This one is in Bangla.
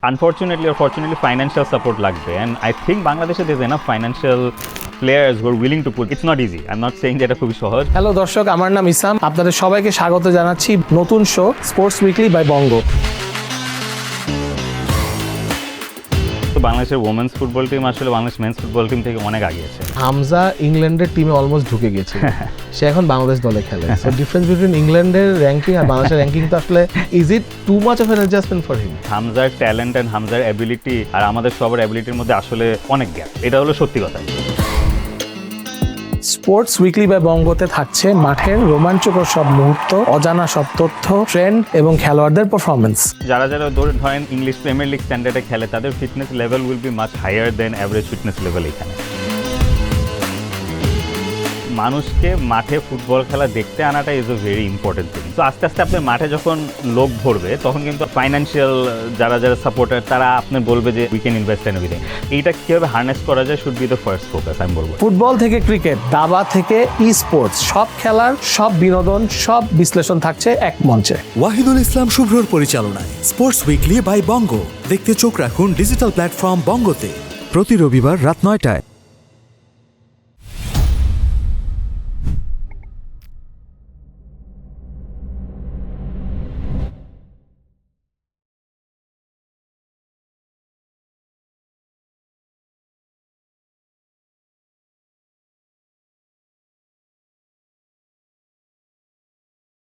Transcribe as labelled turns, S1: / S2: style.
S1: Unfortunately or fortunately, financial support লাগবে, and I think Bangladesh there's enough financial players who are willing to put. It's not easy. I'm not saying that এটা খুবই সহজ।
S2: হ্যালো দর্শক, আমার নাম ইসাম। আপনাদের সবাইকে স্বাগত জানাচ্ছি নতুন শো স্পোর্টস উইকলি বাই বঙ্গ।
S1: তো বাংলাদেশের ওমেন্স ফুটবল টিম আসলে বাংলাদেশ মেন্স ফুটবল টিম থেকে অনেক আগে আছে।
S2: হামজা ইংল্যান্ডের টিমে অলমোস্ট ঢুকে গেছে, সে এখন বাংলাদেশ দলে খেলে। সো ডিফারেন্স বিটুইন ইংল্যান্ডের র্যাঙ্কিং আর বাংলাদেশের র্যাঙ্কিং তো আসলে is it too much of an adjustment for him?
S1: হামজার ট্যালেন্ট এন্ড হামজার অ্যাবিলিটি আর আমাদের সবার অ্যাবিলিটির মধ্যে আসলে অনেক গ্যাপ, এটা হলো সত্যি কথা।
S2: স্পোর্টস উইকলি বাই বঙ্গতে থাকছে মাঠের রোমাঞ্চকর সব মুহূর্ত, অজানা সব তথ্য, ট্রেন্ড এবং খেলোয়াড়দের পারফরমেন্স।
S1: যারা ধরেন ইংলিশ প্রিমিয়ার লিগ স্ট্যান্ডার্ডে খেলে, তাদের fitness level will be much higher than average fitness level এখানে। মানুষকে মাঠে ফুটবল খেলা দেখতে আনাটা is a very important thing. তো আস্তে আস্তে আপনার মাঠে যখন লোক ভরবে, তখন কিন্তু ফাইন্যান্সিয়াল যারা সাপোর্টার তারা আপনি বলবে যে we can invest in everything. এইটা কীভাবে হার্নেস করা যায় should be the first focus আমি বলবো।
S2: ফুটবল থেকে ক্রিকেট, দাবা থেকে ই স্পোর্টস, সব খেলার সব বিনোদন, সব বিশ্লেষণ থাকছে এক মঞ্চে।
S3: ওয়াহিদুল ইসলাম শুভ্রর পরিচালনায় স্পোর্টস উইকলি বাই বঙ্গ দেখতে চোখ রাখুন ডিজিটাল প্ল্যাটফর্ম বঙ্গতে প্রতি রবিবার রাত ৯টায়।